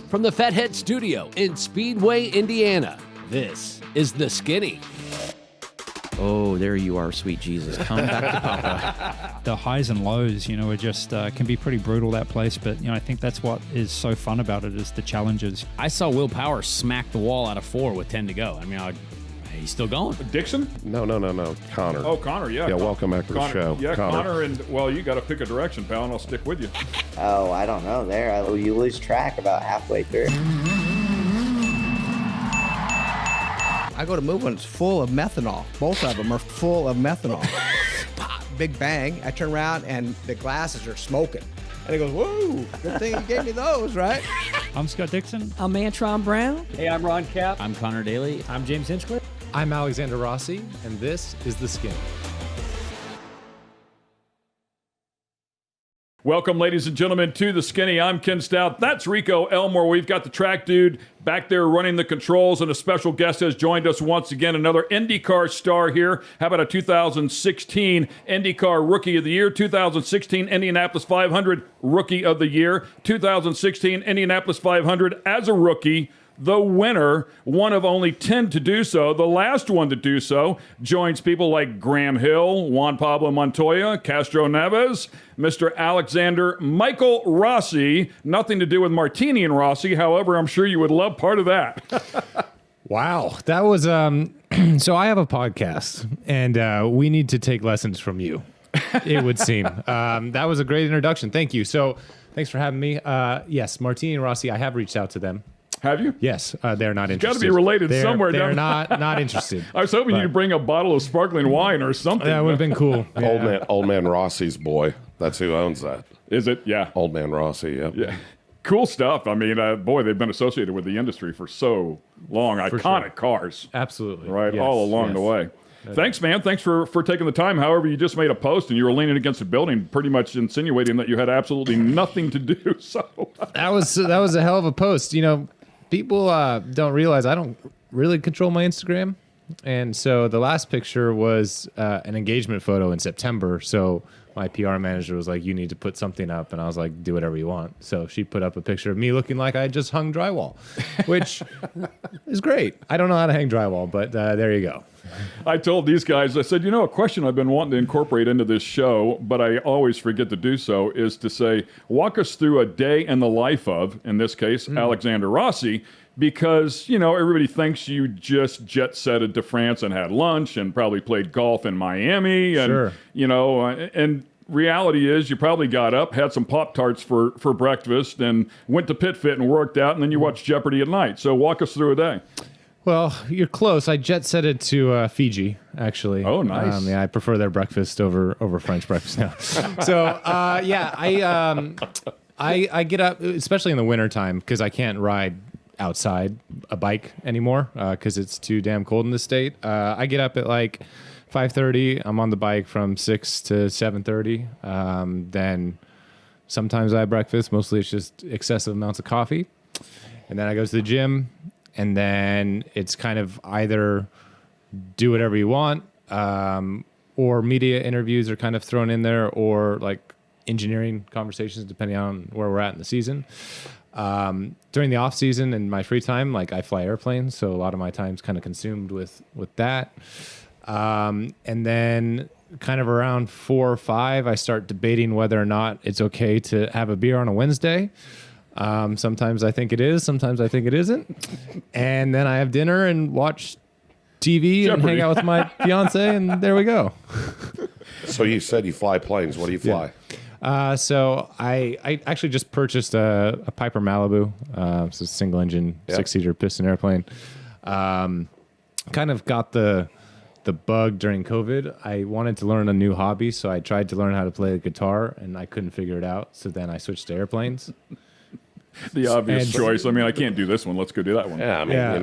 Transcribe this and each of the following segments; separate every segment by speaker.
Speaker 1: From the Fathead Studio in Speedway, Indiana, this is The Skinny.
Speaker 2: Oh, there you are, sweet Jesus. Come back to Papa.
Speaker 3: The highs and lows, are just can be pretty brutal, that place. But, I think that's what is so fun about it is the challenges.
Speaker 4: I saw Will Power smack the wall out of 4 with 10 to go. He's still going.
Speaker 5: Dixon?
Speaker 6: No. Connor.
Speaker 5: Oh, Connor, yeah.
Speaker 6: Yeah, welcome back to the show.
Speaker 5: Yeah, Connor, and, you got to pick a direction, pal, and I'll stick with you.
Speaker 7: Oh, I don't know. You lose track about halfway through.
Speaker 8: I go to move when it's full of methanol. Both of them are full of methanol. Big bang. I turn around and the glasses are smoking. And he goes, whoa, good thing you gave me those, right?
Speaker 3: I'm Scott Dixon.
Speaker 9: I'm Antron Brown.
Speaker 10: Hey, I'm Ron Cap.
Speaker 4: I'm Connor Daly.
Speaker 10: I'm James Hinchcliffe.
Speaker 11: I'm Alexander Rossi, and this is The Skin.
Speaker 5: Welcome, ladies and gentlemen, to The Skinny. I'm Ken Stout. That's Rico Elmore. We've got the track dude back there running the controls, and a special guest has joined us once again, another IndyCar star here. How about a 2016 IndyCar Rookie of the Year, 2016 Indianapolis 500 Rookie of the Year, 2016 Indianapolis 500 as a rookie. The winner, one of only 10 to do so, the last one to do so, joins people like Graham Hill, Juan Pablo Montoya, Castro Neves, Mr. Alexander Michael Rossi. Nothing to do with Martini and Rossi. However, I'm sure you would love part of that.
Speaker 11: Wow. That was, so I have a podcast, and we need to take lessons from you, it would seem. That was a great introduction. Thank you. So thanks for having me. Yes, Martini and Rossi, I have reached out to them.
Speaker 5: Have you?
Speaker 11: Yes, they're not interested.
Speaker 5: Got to be related somewhere.
Speaker 11: They're not interested.
Speaker 5: I was hoping you'd bring a bottle of sparkling wine or something.
Speaker 11: That would have been cool.
Speaker 6: Yeah. Old man Rossi's boy. That's who owns that.
Speaker 5: Is it? Yeah.
Speaker 6: Old man Rossi, yep.
Speaker 5: Yeah. Cool stuff. I mean, boy, they've been associated with the industry for so long. Iconic cars.
Speaker 11: Absolutely.
Speaker 5: Right,
Speaker 11: yes,
Speaker 5: all along the way. Thanks, man. Thanks for taking the time. However, you just made a post and you were leaning against a building, pretty much insinuating that you had absolutely nothing to do. So
Speaker 11: that was a hell of a post. People don't realize I don't really control my Instagram. And so the last picture was an engagement photo in September. So my PR manager was like, you need to put something up. And I was like, do whatever you want. So she put up a picture of me looking like I just hung drywall, which is great. I don't know how to hang drywall, but there you go.
Speaker 5: I told these guys, I said, a question I've been wanting to incorporate into this show, but I always forget to do so, is to say, walk us through a day in the life of, in this case, Alexander Rossi, because, everybody thinks you just jet-setted to France and had lunch and probably played golf in Miami. And,
Speaker 11: sure.
Speaker 5: And reality is you probably got up, had some Pop-Tarts for breakfast, and went to Pit Fit and worked out, and then you watched Jeopardy at night. So walk us through a day.
Speaker 11: Well, you're close. I jet-setted to Fiji, actually.
Speaker 5: Oh, nice.
Speaker 11: I prefer their breakfast over French breakfast now. So, I get up, especially in the wintertime, because I can't ride outside a bike anymore because it's too damn cold in the state. I get up at like 5:30. I'm on the bike from 6 to 7:30. Then sometimes I have breakfast. Mostly it's just excessive amounts of coffee. And then I go to the gym. And then it's kind of either do whatever you want, or media interviews are kind of thrown in there, or like engineering conversations, depending on where we're at in the season. During the off season and my free time, like I fly airplanes, so a lot of my time's kind of consumed with that. And then kind of around 4 or 5, I start debating whether or not it's okay to have a beer on a Wednesday. Sometimes I think it is, sometimes I think it isn't. And then I have dinner and watch TV and hang out with my fiance, and there we go.
Speaker 6: So you said you fly planes. What do you fly?
Speaker 11: So I actually just purchased a Piper Malibu. It's a single engine, 6-seater piston airplane. Kind of got the bug during COVID. I wanted to learn a new hobby, so I tried to learn how to play the guitar, and I couldn't figure it out. So then I switched to airplanes.
Speaker 5: The obvious choice. I mean, I can't do this one. Let's go do that one.
Speaker 6: Yeah, I mean,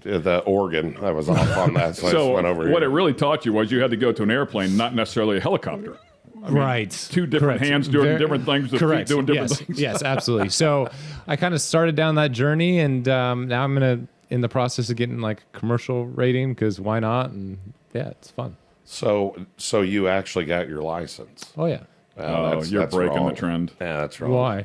Speaker 6: the organ, I was off on that, so I just went over here.
Speaker 5: What it really taught you was you had to go to an airplane, not necessarily a helicopter. I mean,
Speaker 11: right.
Speaker 5: Two different hands doing different things, the feet doing different things.
Speaker 11: Yes, absolutely. So I kind of started down that journey, and now I'm in the process of getting like commercial rating, because why not? And yeah, it's fun.
Speaker 6: So you actually got your license?
Speaker 11: Oh, yeah.
Speaker 5: You're breaking the trend.
Speaker 6: Yeah, that's wrong.
Speaker 11: Why?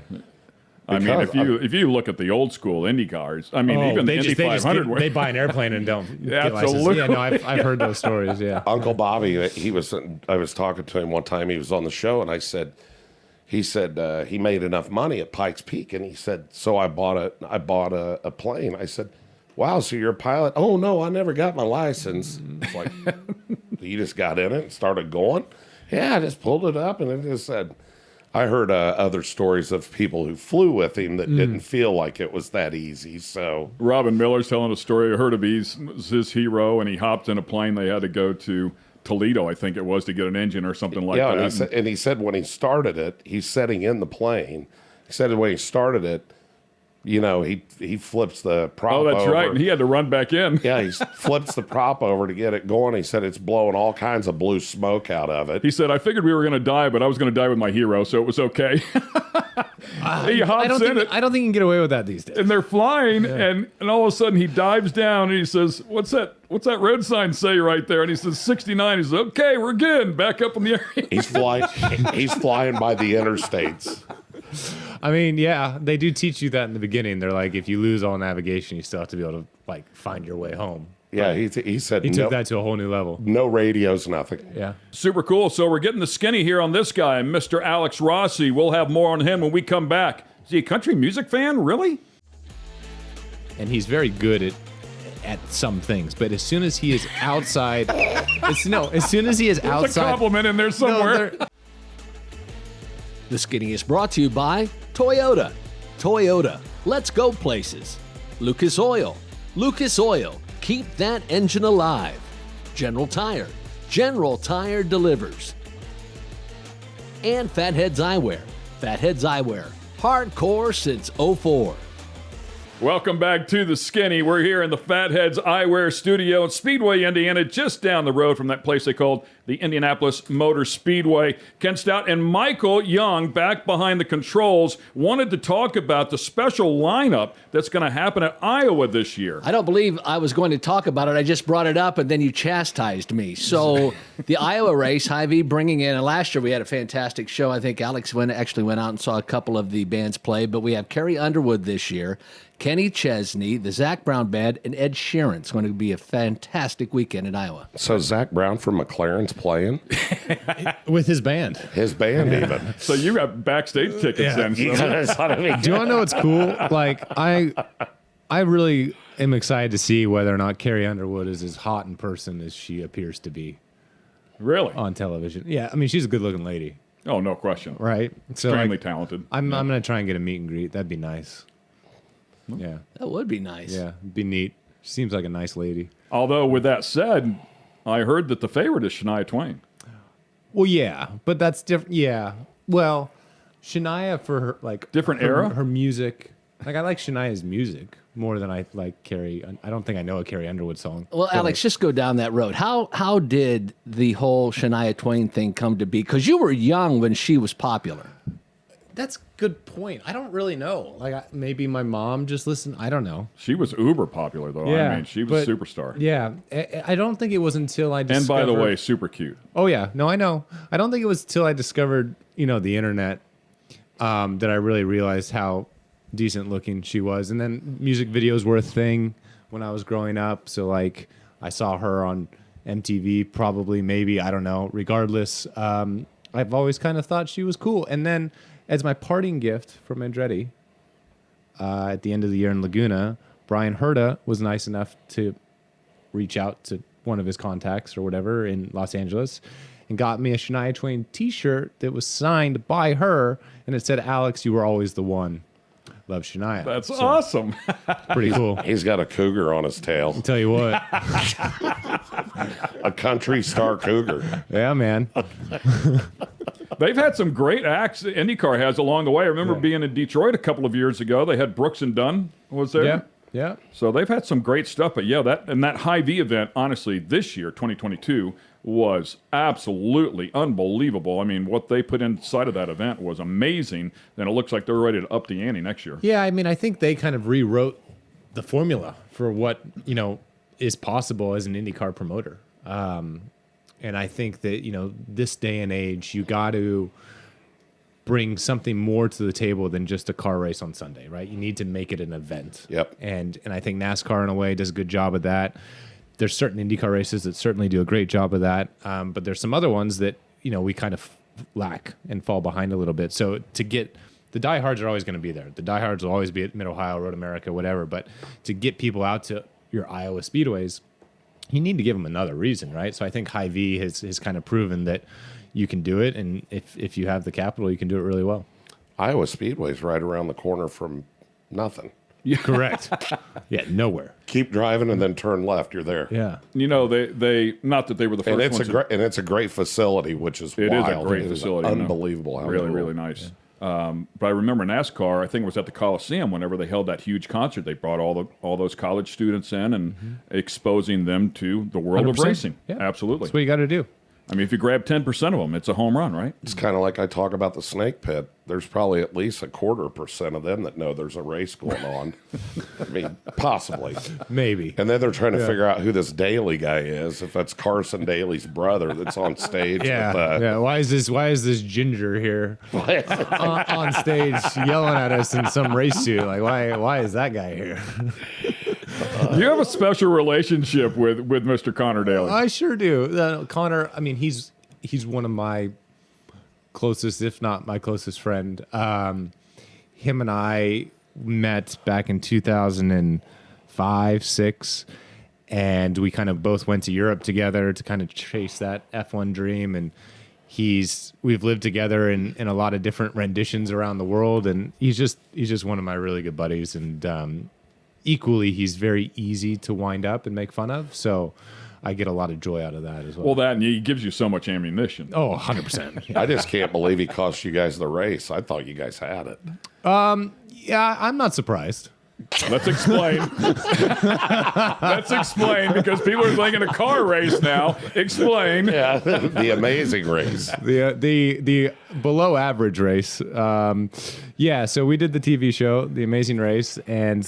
Speaker 5: I mean, if you look at the old school Indy cars, I mean, even the Indy 500,
Speaker 11: they buy an airplane and don't. Get
Speaker 5: Absolutely.
Speaker 11: license. Yeah, no, I've heard those stories. Yeah.
Speaker 6: Uncle Bobby, I was talking to him one time. He was on the show, and he said he made enough money at Pikes Peak, and he said, so I bought a plane. I said, wow, so you're a pilot? Oh no, I never got my license. It's like, you just got in it and started going? Yeah, I just pulled it up, and it just said. I heard other stories of people who flew with him that didn't feel like it was that easy. So
Speaker 5: Robin Miller's telling a story. I heard of his hero, and he hopped in a plane. They had to go to Toledo, I think it was, to get an engine or something like that.
Speaker 6: And he said when he started it, he's sitting in the plane. He said when he started it, you know, he flips the prop over.
Speaker 5: Oh, that's right. And he had to run back in.
Speaker 6: Yeah, he flips the prop over to get it going. He said it's blowing all kinds of blue smoke out of it.
Speaker 5: He said, I figured we were going to die, but I was going to die with my hero, so it was okay. He hops in it.
Speaker 11: I don't think you can get away with that these days.
Speaker 5: And they're flying, and all of a sudden he dives down, and he says, what's that road sign say right there? And he says, 69. He says, okay, we're good. Back up in the area.
Speaker 6: He's flying by the interstates.
Speaker 11: I mean, yeah, they do teach you that in the beginning. They're like, if you lose all navigation, you still have to be able to like find your way home.
Speaker 6: Yeah, he said
Speaker 11: he took that to a whole new level.
Speaker 6: No radios, nothing.
Speaker 11: Yeah.
Speaker 5: Super cool. So we're getting the skinny here on this guy, Mr. Alex Rossi. We'll have more on him when we come back. Is he a country music fan? Really?
Speaker 11: And he's very good at some things, but as soon as he is outside, as soon as he is outside,
Speaker 5: there's a compliment in there somewhere.
Speaker 1: The Skinny is brought to you by Toyota. Toyota, let's go places. Lucas Oil. Lucas Oil, keep that engine alive. General Tire. General Tire delivers. And Fatheads Eyewear. Fatheads Eyewear, hardcore since '04.
Speaker 5: Welcome back to the Skinny. We're here in the Fatheads Eyewear Studio in Speedway, Indiana, just down the road from that place they called the Indianapolis Motor Speedway. Ken Stout and Michael Young, back behind the controls, wanted to talk about the special lineup that's going to happen at Iowa this year.
Speaker 1: I don't believe I was going to talk about it. I just brought it up, and then you chastised me. So the Iowa race, Hy-Vee bringing in, and last year we had a fantastic show. I think Alex actually went out and saw a couple of the bands play, but we have Carrie Underwood this year, Kenny Chesney, the Zach Brown Band, and Ed Sheeran. It's going to be a fantastic weekend in Iowa.
Speaker 6: So Zach Brown from McLaren's playing?
Speaker 11: with his band.
Speaker 6: His band even.
Speaker 5: So you got backstage tickets then. So.
Speaker 11: Do you want to know what's cool? Like, I really am excited to see whether or not Carrie Underwood is as hot in person as she appears to be.
Speaker 5: Really?
Speaker 11: On television. Yeah, I mean, she's a good-looking lady.
Speaker 5: Oh, no question.
Speaker 11: Right?
Speaker 5: Extremely talented.
Speaker 11: I'm going to try and get a meet and greet. That'd be nice. Yeah.
Speaker 1: That would be nice.
Speaker 11: Yeah, it'd be neat. She seems like a nice lady.
Speaker 5: Although, with that said, I heard that the favorite is Shania Twain.
Speaker 11: Well, yeah, but that's different. Yeah. Well, Shania for her, like...
Speaker 5: Different era?
Speaker 11: Her music. Like, I like Shania's music more than I like Carrie. I don't think I know a Carrie Underwood song.
Speaker 1: Well, Alex, just go down that road. How did the whole Shania Twain thing come to be? Because you were young when she was popular.
Speaker 11: That's a good point. I don't really know. Like, maybe my mom just listened. I don't know.
Speaker 5: She was uber popular, though.
Speaker 11: Yeah,
Speaker 5: I mean, she was a superstar.
Speaker 11: Yeah. I don't think it was until I discovered...
Speaker 5: And by the way, super cute.
Speaker 11: Oh, yeah. No, I know. I don't think it was until I discovered, the internet that I really realized how decent looking she was. And then music videos were a thing when I was growing up. So, like, I saw her on MTV probably, maybe, I don't know. Regardless, I've always kind of thought she was cool. And then... as my parting gift from Andretti at the end of the year in Laguna, Brian Herta was nice enough to reach out to one of his contacts or whatever in Los Angeles and got me a Shania Twain T-shirt that was signed by her, and it said, "Alex, you were always the one. Love, Shania."
Speaker 5: That's awesome.
Speaker 11: Pretty cool.
Speaker 6: He's got a cougar on his tail.
Speaker 11: I'll tell you what.
Speaker 6: A country star cougar.
Speaker 11: Yeah, man.
Speaker 5: They've had some great acts that IndyCar has along the way. I remember being in Detroit a couple of years ago. They had Brooks and Dunn was there.
Speaker 11: Yeah, yeah.
Speaker 5: So they've had some great stuff. But yeah, that Hy-Vee event, honestly, this year, 2022, was absolutely unbelievable. I mean, what they put inside of that event was amazing. And it looks like they're ready to up the ante next year.
Speaker 11: Yeah, I mean, I think they kind of rewrote the formula for what, is possible as an IndyCar promoter. And I think that, this day and age, you got to bring something more to the table than just a car race on Sunday, right? You need to make it an event.
Speaker 6: Yep.
Speaker 11: And I think NASCAR in a way does a good job of that. There's certain IndyCar races that certainly do a great job of that, but there's some other ones that we kind of lack and fall behind a little bit. So to get the diehards are always going to be there. The diehards will always be at Mid Ohio, Road America, whatever. But to get people out to your Iowa speedways, you need to give them another reason, right? So I think Hy-Vee has kind of proven that you can do it, and if you have the capital, you can do it really well.
Speaker 6: Iowa Speedway's right around the corner from nothing.
Speaker 11: Correct. Yeah, nowhere.
Speaker 6: Keep driving and then turn left. You're there.
Speaker 11: Yeah.
Speaker 5: They not that they were the first ones.
Speaker 6: And it's a great facility, which is
Speaker 5: It
Speaker 6: wild.
Speaker 5: is a great
Speaker 6: It is
Speaker 5: facility.
Speaker 6: unbelievable. How
Speaker 5: Really,
Speaker 6: they
Speaker 5: really
Speaker 6: work.
Speaker 5: nice. But I remember NASCAR, I think it was at the Coliseum, whenever they held that huge concert, they brought all those college students in and exposing them to the world of
Speaker 11: 100%.
Speaker 5: racing.
Speaker 11: Yeah.
Speaker 5: Absolutely.
Speaker 11: That's what you got to do.
Speaker 5: I mean, if you grab 10% of them, it's a home run, right?
Speaker 6: It's kind of like I talk about the snake pit. There's probably at least 0.25% of them that know there's a race going on. I mean, possibly.
Speaker 11: Maybe.
Speaker 6: And then they're trying to figure out who this Daly guy is, if that's Carson Daly's brother that's on stage.
Speaker 11: Yeah.
Speaker 6: With,
Speaker 11: Why is this ginger here on stage yelling at us in some race suit? Like, why is that guy here?
Speaker 5: You have a special relationship with Mr. Connor Daly.
Speaker 11: I sure do. Connor, I mean, he's one of my closest, if not my closest friend. Him and I met back in 2005, 6, and we kind of both went to Europe together to kind of chase that F1 dream. And we've lived together in a lot of different renditions around the world, and he's just one of my really good buddies. And equally, he's very easy to wind up and make fun of. So I get a lot of joy out of that as well.
Speaker 5: Well, that and he gives you so much ammunition.
Speaker 11: Oh, 100%.
Speaker 6: I just can't believe he cost you guys the race. I thought you guys had it.
Speaker 11: Yeah, I'm not surprised.
Speaker 5: Let's explain. Let's explain, because people are thinking a car race now. Explain.
Speaker 6: Yeah, the amazing race.
Speaker 11: The below average race. Yeah, so we did the TV show, The Amazing Race, and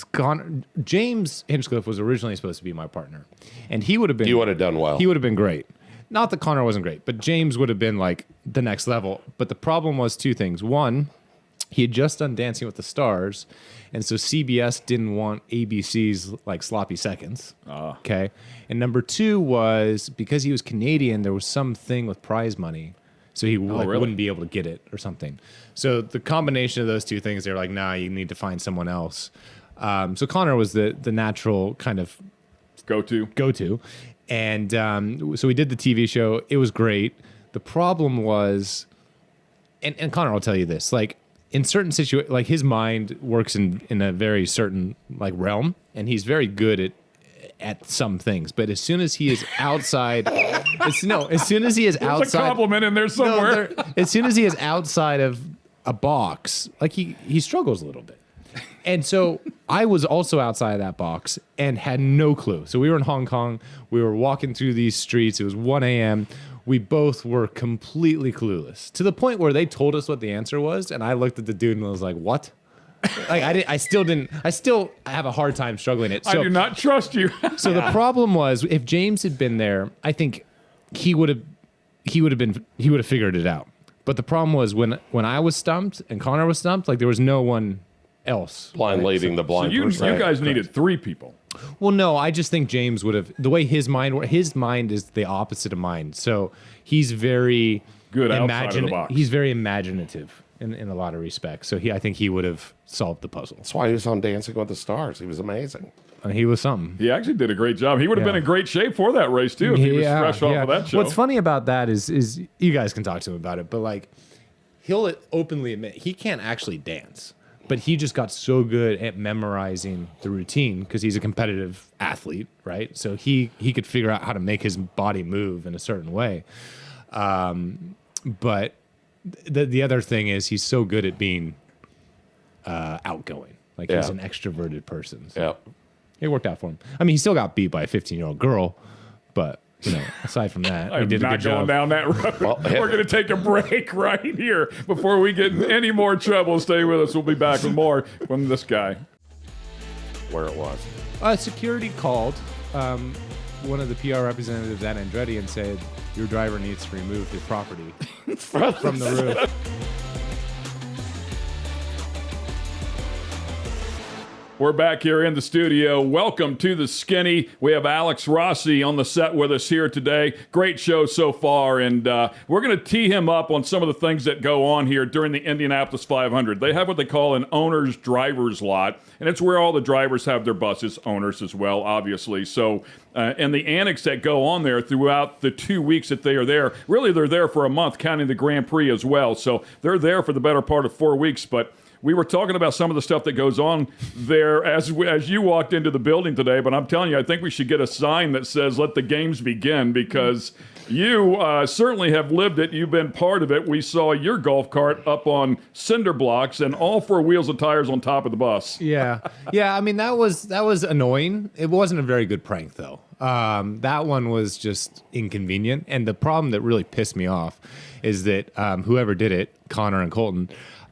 Speaker 11: James Hinchcliffe was originally supposed to be my partner, and he would have been.
Speaker 6: You would have done well.
Speaker 11: He would have been great. Not that Connor wasn't great, but James would have been like the next level. But the problem was two things. One, he had just done Dancing with the Stars, and so CBS didn't want ABC's like sloppy seconds. Okay. And number two was because he was Canadian, there was some thing with prize money, so he
Speaker 5: really?
Speaker 11: wouldn't be able to get it or something. So the combination of those two things, they're like, nah, you need to find someone else. So Connor was the natural kind of
Speaker 5: Go to.
Speaker 11: And so we did the TV show. It was great. The problem was, and Connor will tell you this, like in certain situations, like his mind works in a very certain like realm, and he's very good at some things. But as soon as he is outside, as soon as he is
Speaker 5: There's
Speaker 11: outside,
Speaker 5: a compliment in there somewhere.
Speaker 11: as soon as he is outside of a box, like he struggles a little bit. And so I was also outside of that box and had no clue. So we were in Hong Kong. We were walking through these streets. It was 1 a.m. We both were completely clueless, to the point where they told us what the answer was. And I looked at the dude and was like, what? Like I still have a hard time struggling it. So,
Speaker 5: I do not trust you.
Speaker 11: so the problem was, if James had been there, I think he would have figured it out. But the problem was when I was stumped and Connor was stumped, like there was no one else.
Speaker 6: Blind leading the blind
Speaker 5: you
Speaker 6: person.
Speaker 5: guys needed 3 people.
Speaker 11: Well, no, I just think James would have, the way his mind is the opposite of mine. So he's very
Speaker 5: Good outside of the box.
Speaker 11: He's very imaginative in a lot of respects. So I think he would have solved the puzzle.
Speaker 6: That's why he was on Dancing with the Stars. He was amazing.
Speaker 11: He was something.
Speaker 5: He actually did a great job. He would have been in great shape for that race too if he was fresh off of that show.
Speaker 11: What's funny about that is you guys can talk to him about it, but like he'll openly admit he can't actually dance. But he just got so good at memorizing the routine because he's a competitive athlete, right? So he could figure out how to make his body move in a certain way. But the other thing is he's so good at being outgoing. Like he's an extroverted person. So it worked out for him. I mean, he still got beat by a 15-year-old girl, but aside from that, he did a good job.
Speaker 5: Not going down that road. Well, we're going to take a break right here before we get in any more trouble. Stay with us. We'll be back with more from this guy.
Speaker 6: Where it was.
Speaker 11: Security called one of the PR representatives at Andretti and said, your driver needs to remove his property from the roof.
Speaker 5: We're back here in the studio. Welcome to the Skinny. We have Alex Rossi on the set with us here today. Great show so far, and we're going to tee him up on some of the things that go on here during the Indianapolis 500. They have what they call an owner's driver's lot, and it's where all the drivers have their buses, owners as well, obviously. So, and the annex that go on there throughout the 2 weeks that they are there, really they're there for a month, counting the Grand Prix as well. So they're there for the better part of 4 weeks, but we were talking about some of the stuff that goes on there as you walked into the building today, but I'm telling you, I think we should get a sign that says, let the games begin, because you certainly have lived it. You've been part of it. We saw your golf cart up on cinder blocks and all 4 wheels and tires on top of the bus.
Speaker 11: Yeah. I mean, that was annoying. It wasn't a very good prank, though. That one was just inconvenient. And the problem that really pissed me off is that whoever did it, Connor and Colton,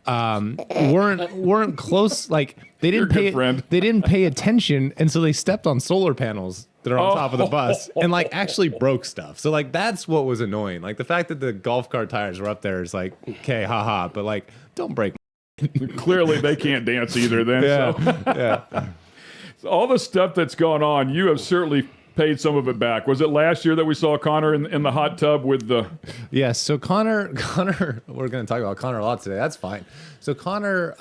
Speaker 11: weren't close. Like they didn't they didn't pay attention, and so they stepped on solar panels that are on top of the bus and like actually broke stuff. So like that's what was annoying. Like the fact that the golf cart tires were up there is like, okay, haha, but like don't break.
Speaker 5: Clearly they can't dance either then.
Speaker 11: Yeah.
Speaker 5: So all the stuff that's gone on, you have certainly paid some of it back. Was it last year that we saw Connor in the hot tub with the...
Speaker 11: Yes, so Connor, we're going to talk about Connor a lot today. That's fine. So Connor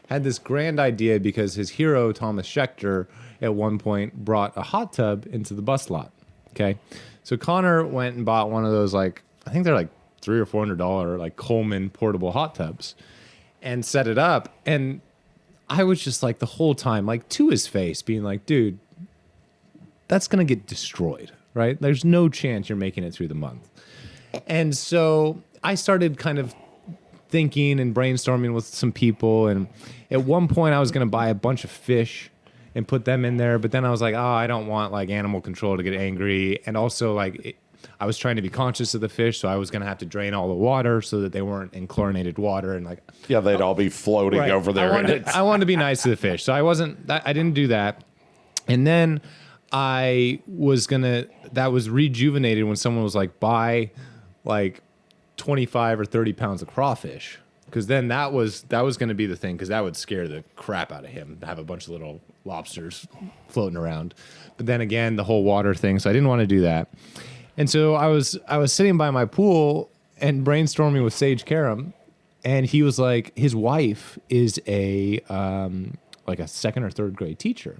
Speaker 11: had this grand idea because his hero, Thomas Schechter, at one point brought a hot tub into the bus lot. Okay. So Connor went and bought one of those, like, I think they're like $300 or $400, like Coleman portable hot tubs, and set it up. And I was just like the whole time, like to his face, being like, dude, that's going to get destroyed, right? There's no chance you're making it through the month. And so I started kind of thinking and brainstorming with some people. And at one point I was going to buy a bunch of fish and put them in there. But then I was like, oh, I don't want like animal control to get angry. And also like I was trying to be conscious of the fish. So I was going to have to drain all the water so that they weren't in chlorinated water. And like,
Speaker 6: yeah, they'd all be floating over there.
Speaker 11: I wanted to be nice to the fish. So I didn't do that. And then that was rejuvenated when someone was like, buy like 25 or 30 pounds of crawfish. Because then that was going to be the thing, because that would scare the crap out of him to have a bunch of little lobsters floating around. But then again, the whole water thing, so I didn't want to do that. And so I was sitting by my pool and brainstorming with Sage Karam, and he was like, his wife is a like a 2nd or 3rd grade teacher.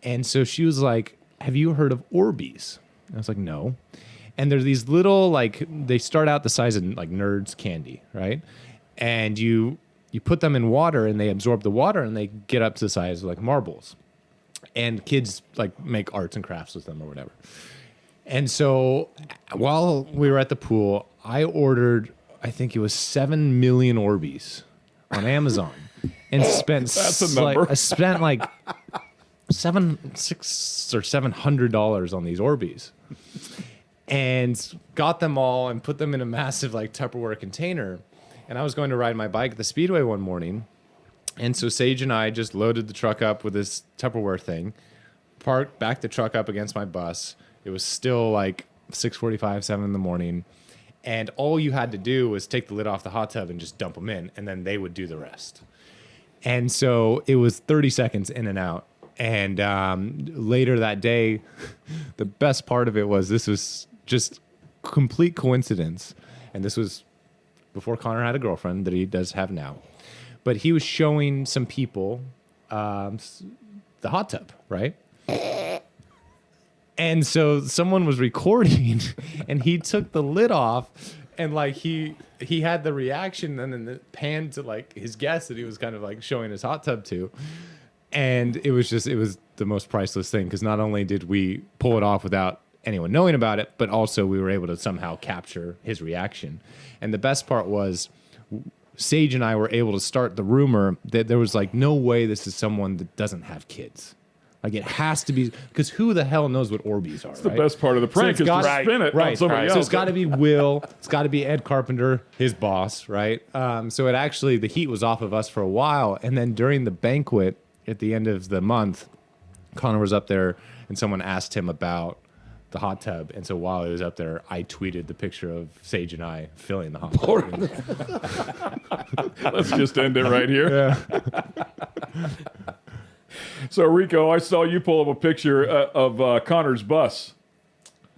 Speaker 11: And so she was like, have you heard of Orbeez? And I was like, no. And they're these little, like, they start out the size of like Nerds candy, right? And you put them in water and they absorb the water and they get up to the size of like marbles. And kids like make arts and crafts with them or whatever. And so while we were at the pool, I ordered, I think it was 7 million Orbeez on Amazon and spent
Speaker 5: That's a number.
Speaker 11: I spent like $600 or $700 on these Orbeez, and got them all and put them in a massive like Tupperware container. And I was going to ride my bike at the Speedway one morning, and so Sage and I just loaded the truck up with this Tupperware thing, backed the truck up against my bus. It was still like 6:45, 7 in the morning, and all you had to do was take the lid off the hot tub and just dump them in, and then they would do the rest. And so it was 30 seconds in and out. And later that day, the best part of it was this was just complete coincidence. And this was before Connor had a girlfriend that he does have now. But he was showing some people the hot tub, right? And so someone was recording and he took the lid off, and like he had the reaction, and then it panned to like his guest that he was kind of like showing his hot tub to. And it was the most priceless thing, because not only did we pull it off without anyone knowing about it, but also we were able to somehow capture his reaction. And the best part was Sage and I were able to start the rumor that there was like no way this is someone that doesn't have kids. Like it has to be, because who the hell knows what Orbeez are? It's
Speaker 5: the best part of the prank is to spin it on somebody else.
Speaker 11: So it's got to be Will. It's got to be Ed Carpenter, his boss, right? So it actually, the heat was off of us for a while. And then during the banquet at the end of the month, Connor was up there and someone asked him about the hot tub. And so while he was up there, I tweeted the picture of Sage and I filling the hot tub.
Speaker 5: Let's just end it right here.
Speaker 11: Yeah.
Speaker 5: So, Rico, I saw you pull up a picture of Connor's bus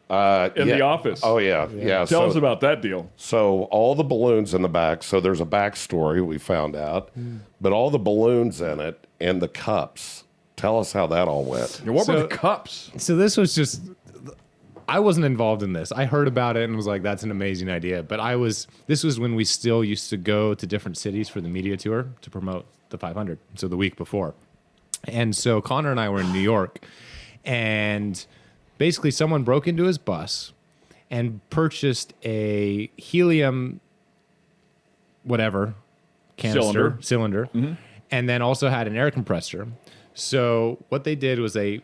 Speaker 5: in the office.
Speaker 6: Oh, yeah.
Speaker 5: Tell us about that deal.
Speaker 6: So all the balloons in the back, so there's a backstory we found out, but all the balloons in it and the cups. Tell us how that all went.
Speaker 5: Yeah, what were the cups?
Speaker 11: So this was just, I wasn't involved in this. I heard about it and was like, that's an amazing idea. But this was when we still used to go to different cities for the media tour to promote the 500. So the week before. And so Connor and I were in New York, and basically someone broke into his bus and purchased a helium whatever cylinder and then also had an air compressor. So what they did was they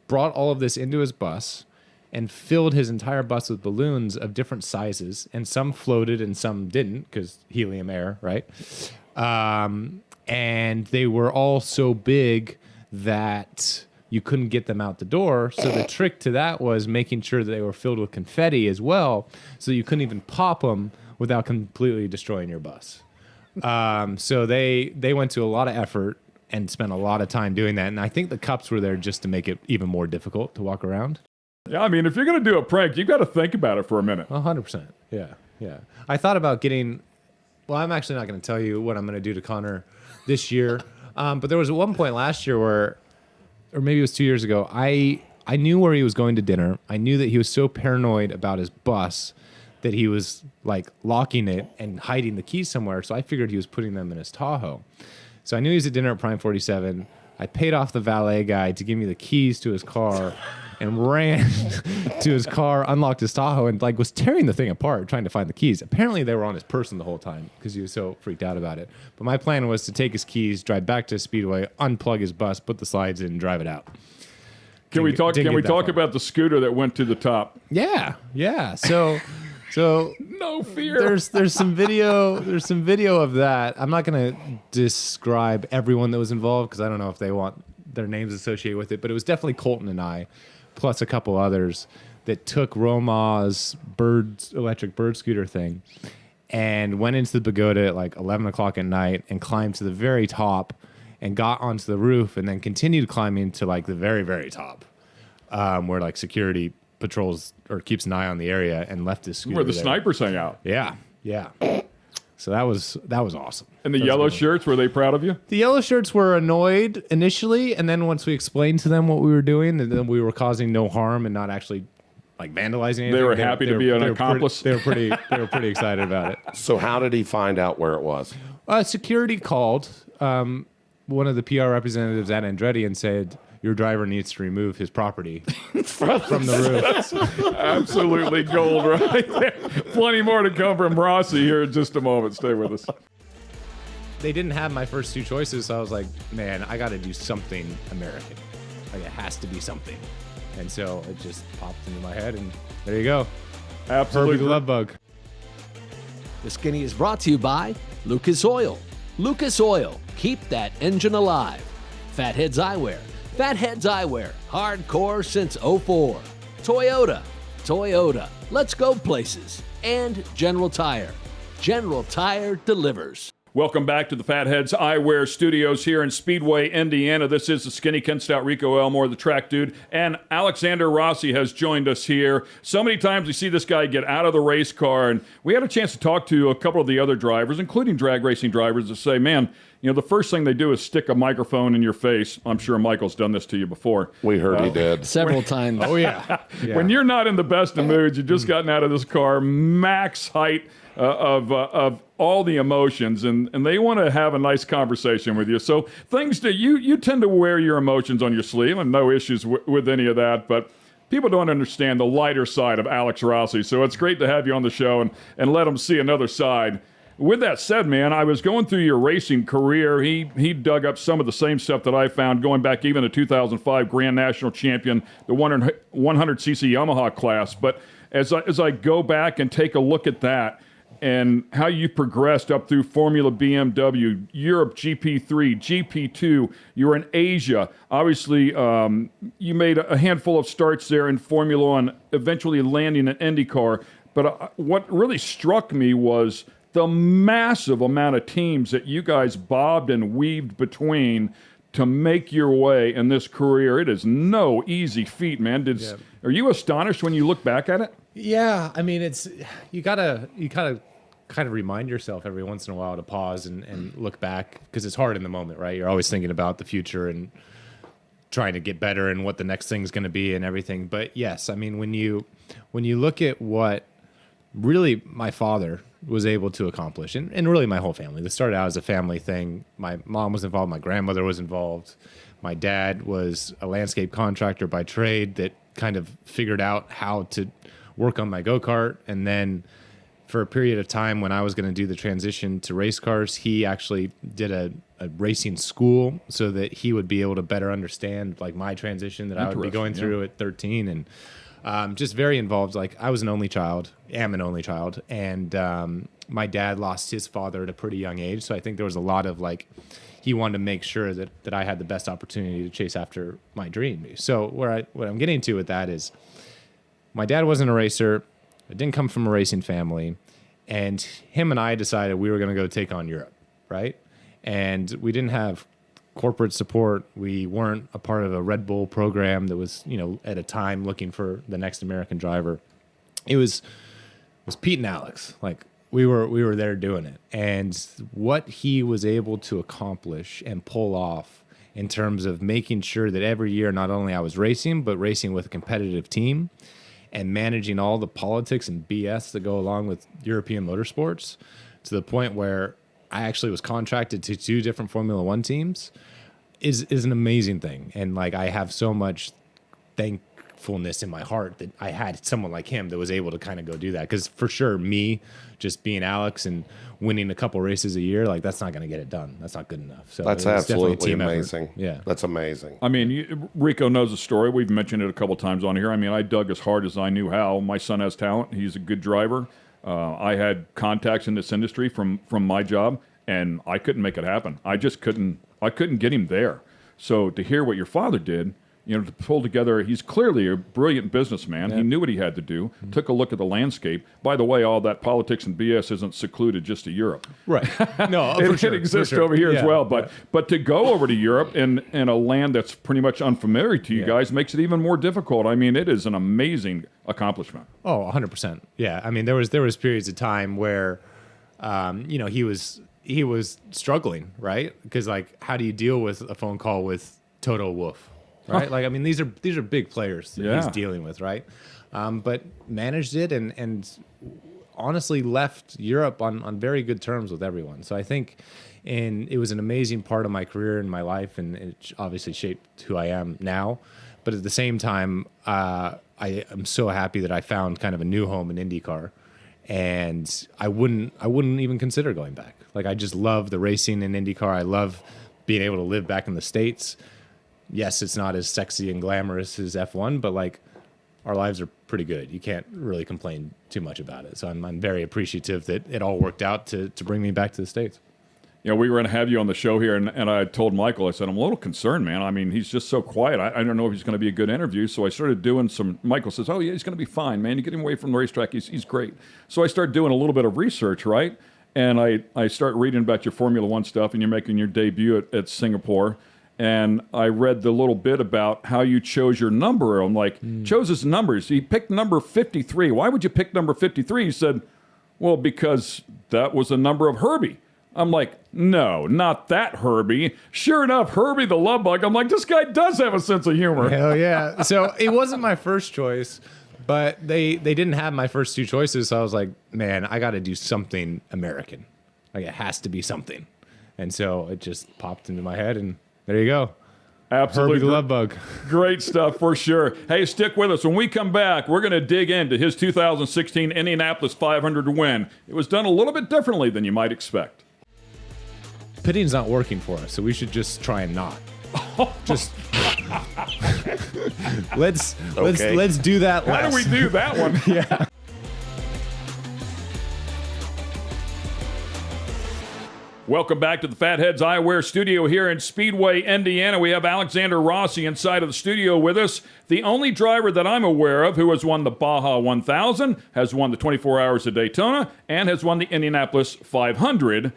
Speaker 11: brought all of this into his bus and filled his entire bus with balloons of different sizes, and some floated and some didn't because helium air, right? And they were all so big that you couldn't get them out the door. So the trick to that was making sure that they were filled with confetti as well, so you couldn't even pop them without completely destroying your bus. So they went to a lot of effort and spent a lot of time doing that. And I think the cups were there just to make it even more difficult to walk around.
Speaker 5: Yeah, I mean, if you're going to do a prank, you've got to think about it for a minute.
Speaker 11: 100%. Yeah. I thought about getting, well, I'm actually not going to tell you what I'm going to do to Connor this year. But there was at one point last year where, or maybe it was 2 years ago, I knew where he was going to dinner. I knew that he was so paranoid about his bus that he was like locking it and hiding the keys somewhere. So I figured he was putting them in his Tahoe. So I knew he was at dinner at Prime 47. I paid off the valet guy to give me the keys to his car and ran to his car, unlocked his Tahoe, and like was tearing the thing apart trying to find the keys. Apparently they were on his person the whole time because he was so freaked out about it. But my plan was to take his keys, drive back to Speedway, unplug his bus, put the slides in, and drive it out.
Speaker 5: Can we talk about the scooter that went to the top?
Speaker 11: Yeah. So
Speaker 5: no fear.
Speaker 11: There's some video of that. I'm not gonna describe everyone that was involved because I don't know if they want their names associated with it, but it was definitely Colton and I, plus a couple others, that took Roma's electric bird scooter thing and went into the pagoda at like 11 o'clock at night and climbed to the very top and got onto the roof and then continued climbing to like the very, very top, where like security patrols or keeps an eye on the area, and left his scooter
Speaker 5: where the
Speaker 11: there.
Speaker 5: snipers hang out.
Speaker 11: Yeah. So that was awesome.
Speaker 5: And the yellow shirts, were they proud of you?
Speaker 11: The yellow shirts were annoyed initially, and then once we explained to them what we were doing, and then we were causing no harm and not actually like vandalizing anything,
Speaker 5: they were happy to be an accomplice.
Speaker 11: They were pretty excited about it.
Speaker 6: So how did he find out where it was?
Speaker 11: Security called one of the PR representatives at Andretti and said, your driver needs to remove his property from the roof.
Speaker 5: That's absolutely gold right there. Plenty more to come from Rossi here in just a moment. Stay with us.
Speaker 11: They didn't have my first two choices, so I was like, man, I got to do something American. Like, it has to be something. And so it just popped into my head, and there you go.
Speaker 5: Absolutely.
Speaker 11: Herbie the Love Bug.
Speaker 1: The Skinny is brought to you by Lucas Oil. Lucas Oil, keep that engine alive. Fatheads Eyewear. Fatheads Eyewear, hardcore since '04. Toyota, let's go places. And General Tire. General Tire delivers.
Speaker 5: Welcome back to the Fatheads Eyewear Studios here in Speedway, Indiana. This is the Skinny, Ken Stout, Rico Elmore, the track dude, and Alexander Rossi has joined us here. So many times we see this guy get out of the race car, and we had a chance to talk to a couple of the other drivers, including drag racing drivers, that say, man, you know, the first thing they do is stick a microphone in your face. I'm sure Michael's done this to you before.
Speaker 6: We heard he did.
Speaker 2: Several times.
Speaker 11: Oh, yeah.
Speaker 5: When you're not in the best of moods, you've just gotten out of this car, max height of all the emotions, and they want to have a nice conversation with you. So things that you tend to wear your emotions on your sleeve, and no issues with any of that, but people don't understand the lighter side of Alex Rossi. So it's great to have you on the show and let them see another side. With that said, man, I was going through your racing career. He dug up some of the same stuff that I found, going back even to 2005 Grand National Champion, the 100cc Yamaha class. But as I go back and take a look at that, and how you progressed up through Formula BMW, Europe GP3, GP2, you were in Asia. Obviously, you made a handful of starts there in Formula One, eventually landing an IndyCar. But what really struck me was the massive amount of teams that you guys bobbed and weaved between to make your way in this career. It is no easy feat, man. Are you astonished when you look back at it?
Speaker 11: Yeah, I mean, you gotta kind of remind yourself every once in a while to pause and look back, because it's hard in the moment, right? You're always thinking about the future and trying to get better and what the next thing's going to be and everything. But yes, I mean, when you look at what really my father was able to accomplish, and really my whole family. This started out as a family thing. My mom was involved. My grandmother was involved. My dad was a landscape contractor by trade that kind of figured out how to work on my go-kart. And then for a period of time when I was going to do the transition to race cars, he actually did a racing school so that he would be able to better understand like my transition that I would be going through at 13. And just very involved. Like, I was an only child, am an only child, and my dad lost his father at a pretty young age. So I think there was a lot of like, he wanted to make sure that I had the best opportunity to chase after my dream. So what I'm getting to with that is, my dad wasn't a racer. I didn't come from a racing family, and him and I decided we were going to go take on Europe, right? And we didn't have corporate support. We weren't a part of a Red Bull program that was, at a time looking for the next American driver. It was Pete and Alex. Like, we were there doing it. And what he was able to accomplish and pull off in terms of making sure that every year, not only I was racing, but racing with a competitive team and managing all the politics and BS that go along with European motorsports, to the point where I actually was contracted to 2 different Formula One teams, is an amazing thing. And like, I have so much thankfulness in my heart that I had someone like him that was able to kind of go do that. Because for sure, me just being Alex and winning a couple races a year, like, that's not going to get it done. That's not good enough. So
Speaker 6: that's absolutely amazing.
Speaker 11: Yeah,
Speaker 6: that's amazing.
Speaker 5: I mean, Rico knows the story. We've mentioned it a couple times on here. I mean, I dug as hard as I knew how. My son has talent. He's a good driver. I had contacts in this industry from my job, and I couldn't make it happen. I just couldn't. I couldn't get him there. So to hear what your father did, to pull together, he's clearly a brilliant businessman. Yeah. He knew what he had to do. Mm-hmm. Took a look at the landscape. By the way, all that politics and BS isn't secluded just to Europe.
Speaker 11: Right. No,
Speaker 5: it exists over here as well. But to go over to Europe in a land that's pretty much unfamiliar to you guys makes it even more difficult. I mean, it is an amazing accomplishment.
Speaker 11: Oh, 100%. Yeah. I mean, there was periods of time where, he was struggling, right? Because like, how do you deal with a phone call with Toto Wolff, right? Like, I mean, these are big players that he's dealing with, right? But managed it and honestly left Europe on very good terms with everyone. So I think, it was an amazing part of my career and my life, and it obviously shaped who I am now. But at the same time, I am so happy that I found kind of a new home in IndyCar. And I wouldn't even consider going back. Like, I just love the racing in IndyCar. I love being able to live back in the States. Yes, it's not as sexy and glamorous as F1, but like, our lives are pretty good. You can't really complain too much about it. So I'm very appreciative that it all worked out to bring me back to the States.
Speaker 5: We were going to have you on the show here, and I told Michael, I said, I'm a little concerned, man. I mean, he's just so quiet. I don't know if he's going to be a good interview. So I started doing some, Michael says, oh, yeah, he's going to be fine, man. You get him away from the racetrack, he's great. So I started doing a little bit of research, right? And I start reading about your Formula One stuff, and you're making your debut at Singapore. And I read the little bit about how you chose your number. I'm like, chose his numbers. He picked number 53. Why would you pick number 53? He said, well, because that was the number of Herbie. I'm like, no, not that Herbie. Sure enough, Herbie the Love Bug. I'm like, this guy does have a sense of humor.
Speaker 11: Hell yeah. So it wasn't my first choice, but they didn't have my first 2 choices. So I was like, man, I got to do something American. Like, it has to be something. And so it just popped into my head, and there you go.
Speaker 5: Absolutely.
Speaker 11: Herbie the Love Bug.
Speaker 5: Great stuff for sure. Hey, stick with us. When we come back, we're going to dig into his 2016 Indianapolis 500 win. It was done a little bit differently than you might expect.
Speaker 11: Pitting's not working for us, so we should just try and not. Just let's do that.
Speaker 5: How do we do that one?
Speaker 11: Yeah.
Speaker 5: Welcome back to the Fatheads Eyewear Studio here in Speedway, Indiana. We have Alexander Rossi inside of the studio with us. The only driver that I'm aware of who has won the Baja 1000, has won the 24 Hours of Daytona, and has won the Indianapolis 500.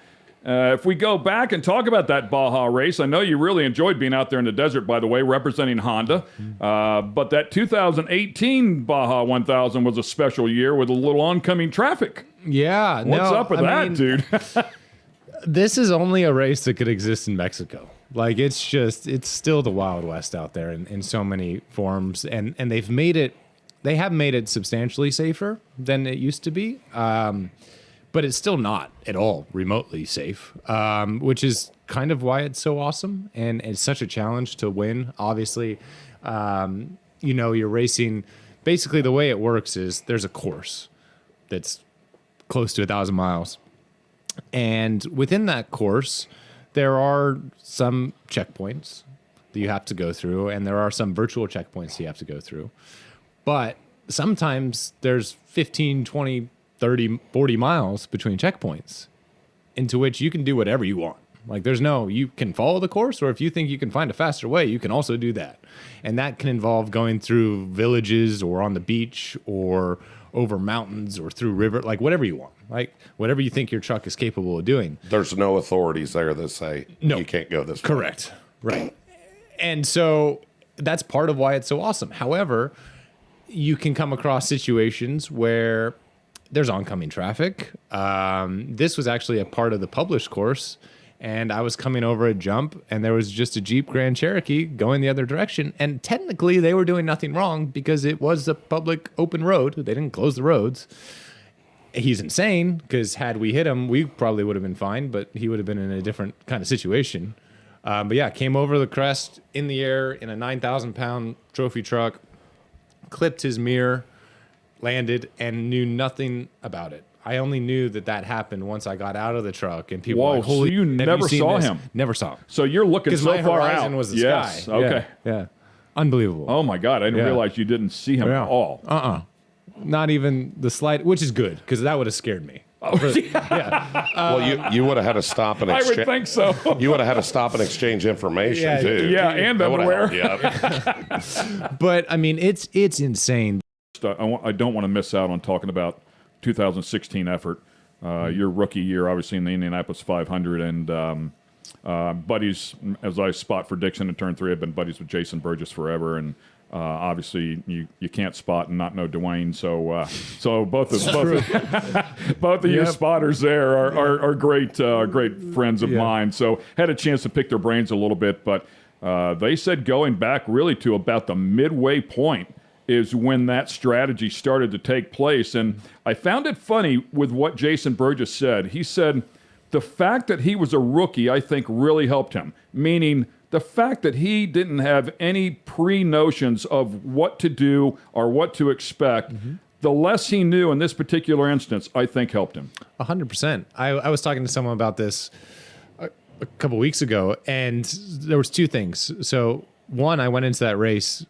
Speaker 5: If we go back and talk about that Baja race, I know you really enjoyed being out there in the desert, by the way, representing Honda. But that 2018 Baja 1000 was a special year with a little oncoming traffic.
Speaker 11: Yeah.
Speaker 5: What's up with that, dude?
Speaker 11: This is only a race that could exist in Mexico. Like, it's still the Wild West out there in so many forms. And they have made it substantially safer than it used to be. But it's still not at all remotely safe, which is kind of why it's so awesome. And it's such a challenge to win. Obviously, you're racing. Basically, the way it works is there's a course that's close to 1,000 miles. And within that course, there are some checkpoints that you have to go through, and there are some virtual checkpoints you have to go through. But sometimes there's 15, 20, 30, 40 miles between checkpoints, into which you can do whatever you want. Like, you can follow the course, or if you think you can find a faster way, you can also do that. And that can involve going through villages or on the beach or over mountains or through river, like whatever you want, like whatever you think your truck is capable of doing.
Speaker 6: There's no authorities there that say you can't go this way.
Speaker 11: Correct. Right. And so that's part of why it's so awesome. However, you can come across situations where there's oncoming traffic. This was actually a part of the published course, and I was coming over a jump, and there was just a Jeep Grand Cherokee going the other direction. And technically, they were doing nothing wrong because it was a public open road. They didn't close the roads. He's insane, because had we hit him, we probably would have been fine, but he would have been in a different kind of situation. But yeah, came over the crest in the air in a 9,000-pound trophy truck, clipped his mirror, landed, and knew nothing about it. I only knew that happened once I got out of the truck, and people were like,
Speaker 5: holy, so you never saw him?
Speaker 11: Never saw him.
Speaker 5: So you're looking so
Speaker 11: my
Speaker 5: far out.
Speaker 11: horizon was the
Speaker 5: yes.
Speaker 11: sky.
Speaker 5: Okay.
Speaker 11: Yeah. Unbelievable.
Speaker 5: Oh my God, I didn't realize you didn't see him at all.
Speaker 11: Not even the slight, which is good, because that would have scared me.
Speaker 6: Well, you would have had to stop and
Speaker 5: I
Speaker 6: exchange.
Speaker 5: would think so.
Speaker 6: You would have had to stop and exchange information too.
Speaker 5: Yeah, and
Speaker 6: That would've
Speaker 5: underwear.
Speaker 6: helped, yeah.
Speaker 11: But I mean, it's insane.
Speaker 5: I don't want to miss out on talking about 2016 effort. Your rookie year, obviously, in the Indianapolis 500, and buddies, as I spot for Dixon in turn 3, I've been buddies with Jason Burgess forever, and obviously you can't spot and not know Dwayne, so both of you spotters there are great friends of mine. So had a chance to pick their brains a little bit, but they said going back really to about the midway point is when that strategy started to take place. And I found it funny with what Jason Burgess said. He said the fact that he was a rookie, I think, really helped him, meaning the fact that he didn't have any pre-notions of what to do or what to expect, the less he knew in this particular instance, I think helped him.
Speaker 11: 100%. I was talking to someone about this a couple weeks ago, and there was two things. So one, I went into that race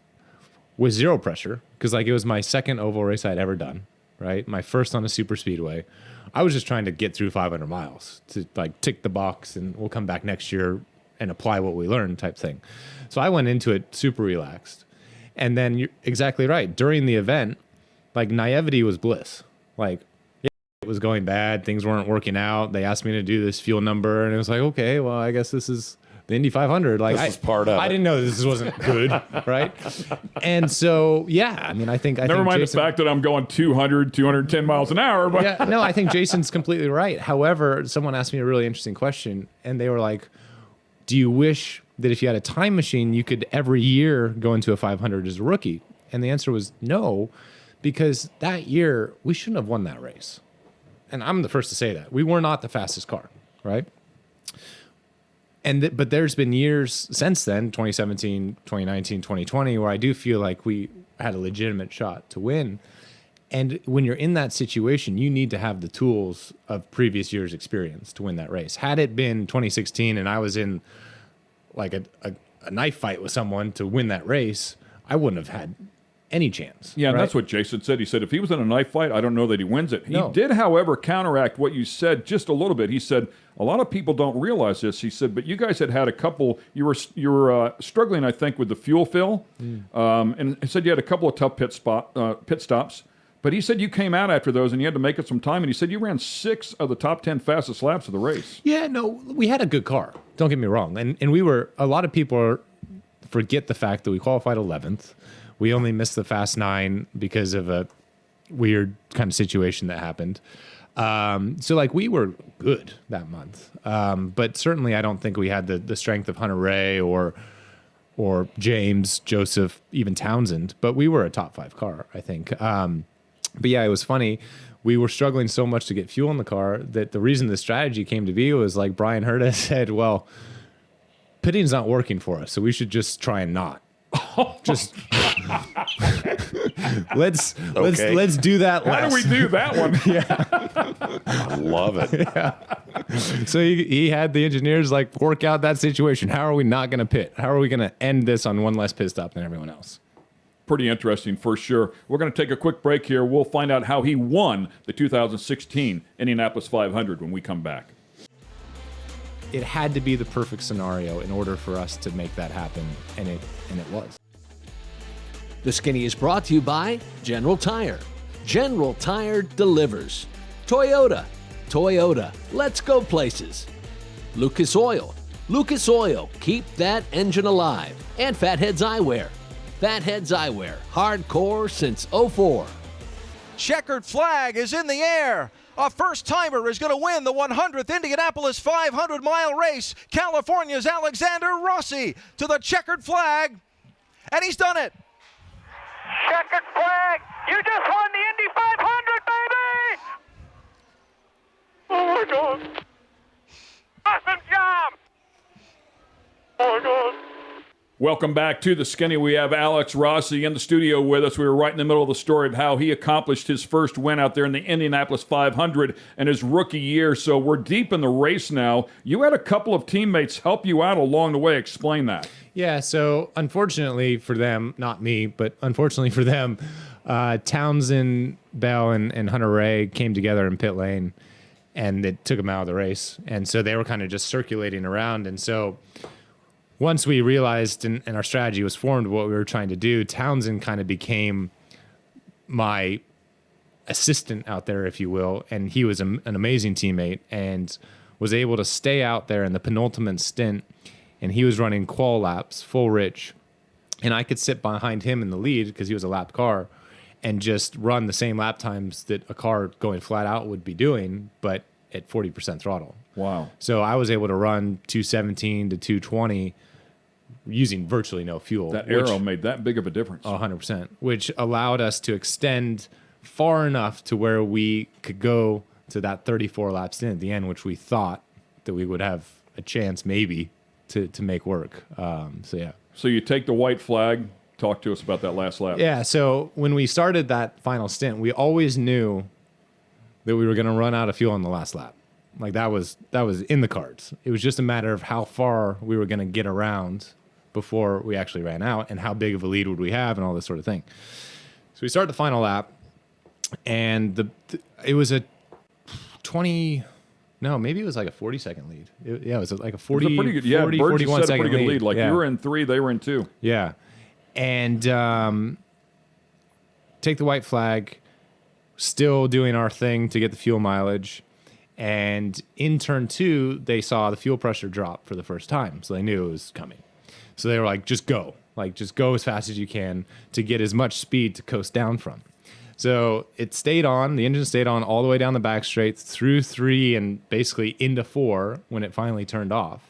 Speaker 11: with zero pressure, because like it was my second oval race I'd ever done, right? My first on a super speedway. I was just trying to get through 500 miles to like tick the box, and we'll come back next year and apply what we learned type thing. So I went into it super relaxed. And then you're exactly right. During the event, like naivety was bliss. Like, yeah, it was going bad. Things weren't working out. They asked me to do this fuel number, and it was like, okay, well, I guess this is the Indy 500. Like,
Speaker 6: This is part of
Speaker 11: I
Speaker 6: it.
Speaker 11: didn't know this wasn't good, right? And so, yeah, I mean, I think
Speaker 5: Never mind
Speaker 11: Jason,
Speaker 5: the fact that I'm going 200, 210 miles an hour. But
Speaker 11: yeah, no, I think Jason's completely right. However, someone asked me a really interesting question, and they were like, do you wish that if you had a time machine, you could every year go into a 500 as a rookie? And the answer was no, because that year we shouldn't have won that race. And I'm the first to say that. We were not the fastest car, right? But there's been years since then, 2017, 2019, 2020, where I do feel like we had a legitimate shot to win. And when you're in that situation, you need to have the tools of previous year's experience to win that race. Had it been 2016 and I was in like a knife fight with someone to win that race, I wouldn't have had any chance.
Speaker 5: yeah, and
Speaker 11: right?
Speaker 5: that's what Jason said. He said if he was in a knife fight, I don't know that he wins it.
Speaker 11: No.
Speaker 5: He did, however, counteract what you said just a little bit. He said a lot of people don't realize this. He said, but you guys had a couple. You were struggling, I think, with the fuel fill, and he said you had a couple of tough pit stops. But he said you came out after those and you had to make up some time. And he said you ran 6 of the top 10 fastest laps of the race.
Speaker 11: Yeah, no, we had a good car. Don't get me wrong. And we were, a lot of people forget the fact that we qualified 11th. We only missed the Fast 9 because of a weird kind of situation that happened. So like we were good that month. But certainly I don't think we had the strength of Hunter Ray or James, Joseph, even Townsend. But we were a top 5 car, I think. But yeah, it was funny. We were struggling so much to get fuel in the car that the reason the strategy came to be was like Brian Herta said, well, pitting's not working for us, so we should just try and not. Just let's do that less.
Speaker 5: How do we do that one?
Speaker 6: Yeah. I love it.
Speaker 11: Yeah. So he had the engineers like work out that situation. How are we not going to pit? How are we going to end this on one less pit stop than everyone else?
Speaker 5: Pretty interesting for sure. We're going to take a quick break here. We'll find out how he won the 2016 Indianapolis 500 when we come back.
Speaker 11: It had to be the perfect scenario in order for us to make that happen, and it was.
Speaker 1: The Skinny is brought to you by General Tire. General Tire delivers. Toyota. Toyota. Let's go places. Lucas Oil. Lucas Oil. Keep that engine alive. And Fatheads Eyewear. Fatheads Eyewear. Hardcore since '04.
Speaker 9: Checkered flag is in the air. A first-timer is going to win the 100th Indianapolis 500-mile race. California's Alexander Rossi to the checkered flag, and he's done it.
Speaker 10: Checkered flag, you just won the Indy 500, baby! Oh, my God. Awesome job! Oh, my God.
Speaker 5: Welcome back to the Skinny. We have Alex Rossi in the studio with us. We were right in the middle of the story of how he accomplished his first win out there in the Indianapolis 500 in his rookie year. So we're deep in the race now. You had a couple of teammates help you out along the way. Explain that.
Speaker 11: Yeah, so unfortunately for them, not me, but unfortunately for them, Townsend, Bell, and Hunter Ray came together in pit lane, and it took them out of the race. And so they were kind of just circulating around. And so once we realized and our strategy was formed what we were trying to do, Townsend kind of became my assistant out there, if you will. And he was an amazing teammate and was able to stay out there in the penultimate stint. And he was running qual laps, full rich. And I could sit behind him in the lead because he was a lap car and just run the same lap times that a car going flat out would be doing, but at 40% throttle.
Speaker 5: Wow.
Speaker 11: So I was able to run 217 to 220 using virtually no fuel.
Speaker 5: That aero made that big of a difference.
Speaker 11: 100%, which allowed us to extend far enough to where we could go to that 34 laps in at the end, which we thought that we would have a chance maybe to make work. So, yeah.
Speaker 5: So you take the white flag. Talk to us about that last lap.
Speaker 11: Yeah, so when we started that final stint, we always knew that we were going to run out of fuel on the last lap. Like that was in the cards. It was just a matter of how far we were going to get around before we actually ran out and how big of a lead would we have and all this sort of thing. So we start the final lap, and it was a 20... No, maybe it was like a 40-second lead. It was like a 40,
Speaker 5: it was a pretty good, yeah,
Speaker 11: 40
Speaker 5: Bird
Speaker 11: 41
Speaker 5: set a
Speaker 11: second
Speaker 5: pretty good lead. Like
Speaker 11: yeah.
Speaker 5: you were in 3, they were in 2.
Speaker 11: Yeah. And take the white flag, still doing our thing to get the fuel mileage. And in turn 2, they saw the fuel pressure drop for the first time. So they knew it was coming. So they were like, just go. Like, just go as fast as you can to get as much speed to coast down from. So it stayed on. The engine stayed on all the way down the back straight through 3 and basically into 4 when it finally turned off.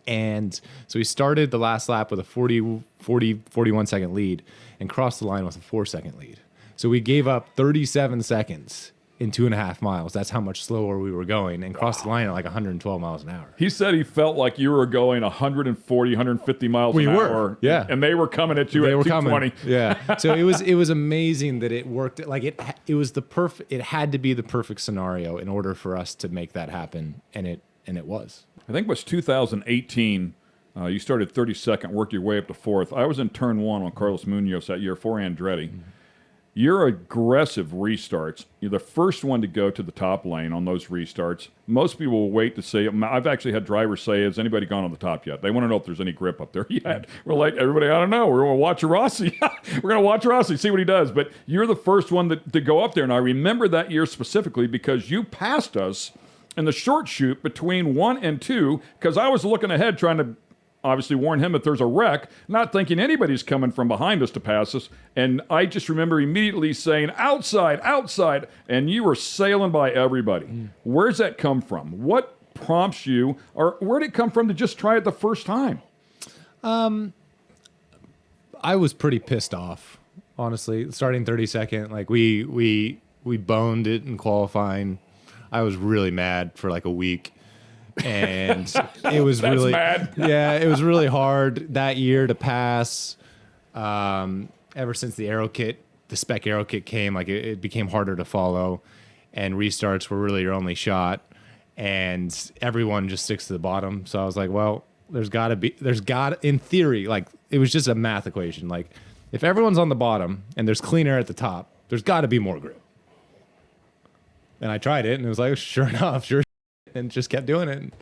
Speaker 11: And so we started the last lap with a 41 second lead and crossed the line with a 4-second lead. So we gave up 37 seconds in 2.5 miles. That's how much slower we were going, and crossed the line at like 112 miles an hour.
Speaker 5: He said he felt like you were going 140, 150 miles an hour.
Speaker 11: Yeah.
Speaker 5: And they were coming at you at 220.
Speaker 11: Yeah. So it was amazing that it worked. Like it was the perfect. It had to be the perfect scenario in order for us to make that happen, and it was.
Speaker 5: I think it was 2018. You started 32nd, worked your way up to 4th. I was in turn 1 on Carlos Munoz that year for Andretti. Your aggressive restarts, you're the first one to go to the top lane on those restarts. Most people will wait to say, I've actually had drivers say, has anybody gone on the top yet? They want to know if there's any grip up there yet. We're like, everybody, I don't know. We're going to watch Rossi. We're going to watch Rossi, see what he does. But you're the first one to go up there. And I remember that year specifically because you passed us in the short shoot between 1 and 2 because I was looking ahead trying to obviously warn him if there's a wreck, not thinking anybody's coming from behind us to pass us. And I just remember immediately saying, outside, outside, and you were sailing by everybody. Where's that come from? What prompts you, or where did it come from to just try it the first time?
Speaker 11: I was pretty pissed off, honestly. Starting 32nd, like we boned it in qualifying. I was really mad for like a week. And it was really
Speaker 5: mad.
Speaker 11: Yeah, it was really hard that year to pass. Ever since the spec aero kit came, like it became harder to follow, and restarts were really your only shot, and everyone just sticks to the bottom. So I was like, well, in theory, like it was just a math equation. Like if everyone's on the bottom and there's clean air at the top, there's got to be more grip. And I tried it, and it was like, sure enough, and just kept doing it.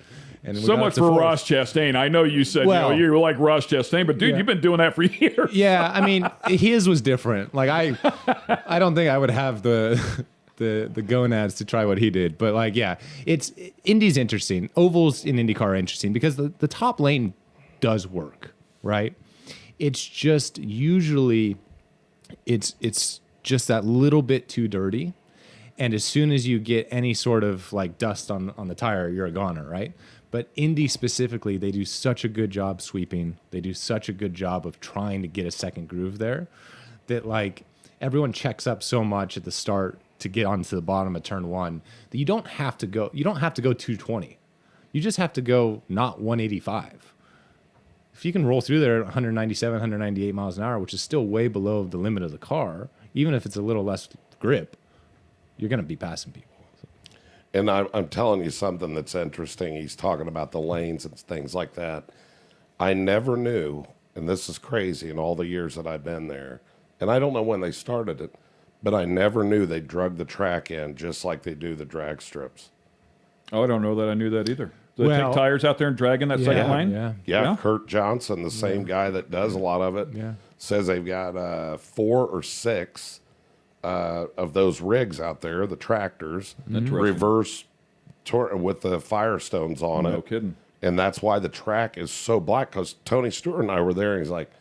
Speaker 11: And
Speaker 5: so much for Ross Chastain. I know you said you were like Ross Chastain, but dude, you've been doing that for years.
Speaker 11: Yeah, I mean, his was different. Like I don't think I would have the gonads to try what he did. But like, yeah, Indy's interesting. Ovals in IndyCar are interesting because the top lane does work, right? It's just usually it's just that little bit too dirty. And as soon as you get any sort of like dust on the tire, you're a goner, right? But Indy specifically, they do such a good job sweeping. They do such a good job of trying to get a second groove there that like everyone checks up so much at the start to get onto the bottom of turn 1 that you don't have to go 220. You just have to go not 185. If you can roll through there at 197, 198 miles an hour, which is still way below the limit of the car, even if it's a little less grip, you're going to be passing people.
Speaker 6: And I'm telling you something that's interesting. He's talking about the lanes and things like that. I never knew, and this is crazy in all the years that I've been there, and I don't know when they started it, but I never knew they drug the track in just like they do the drag strips.
Speaker 5: Oh, I don't know that I knew that either. Do they take tires out there and drag in that second lane?
Speaker 6: Yeah, Kurt Johnson, the same guy that does a lot of it, says they've got 4 or 6 of those rigs out there, the tractors, reverse with the Firestones on it.
Speaker 5: No kidding.
Speaker 6: And that's why the track is so black, because Tony Stewart and I were there, and he's like,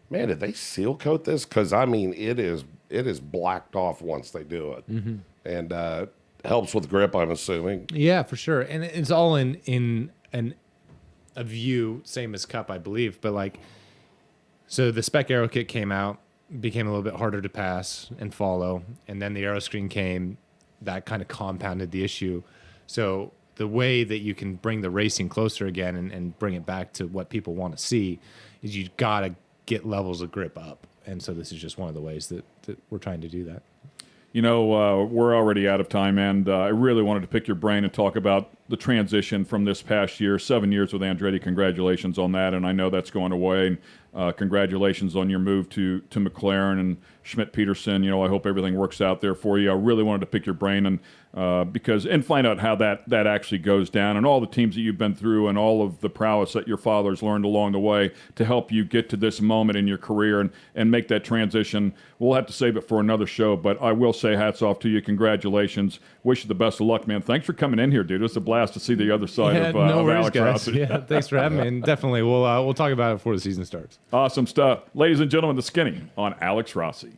Speaker 6: man, did they seal coat this? Because, I mean, it is blacked off once they do it. And helps with grip, I'm assuming.
Speaker 11: Yeah, for sure. And it's all in a view, same as Cup, I believe. But, like, so the spec aero kit came out, became a little bit harder to pass and follow, and then the aero screen came. That kind of compounded the issue. So the way that you can bring the racing closer again and bring it back to what people want to see is you got to get levels of grip up. And so this is just one of the ways that we're trying to do that.
Speaker 5: You know, we're already out of time, and I really wanted to pick your brain and talk about the transition from this past year, 7 years with Andretti. Congratulations on that, and I know that's going away. And congratulations on your move to McLaren and Schmidt-Peterson. You know, I hope everything works out there for you. I really wanted to pick your brain and find out how that actually goes down, and all the teams that you've been through and all of the prowess that your father's learned along the way to help you get to this moment in your career and make that transition. We'll have to save it for another show, but I will say hats off to you. Congratulations. Wish you the best of luck, man. Thanks for coming in here, dude. It's a blast to see the other side of Alex Rossi.
Speaker 11: Yeah, thanks for having me, and definitely we'll talk about it before the season starts.
Speaker 5: Awesome stuff. Ladies and gentlemen, the Skinny on Alex Rossi.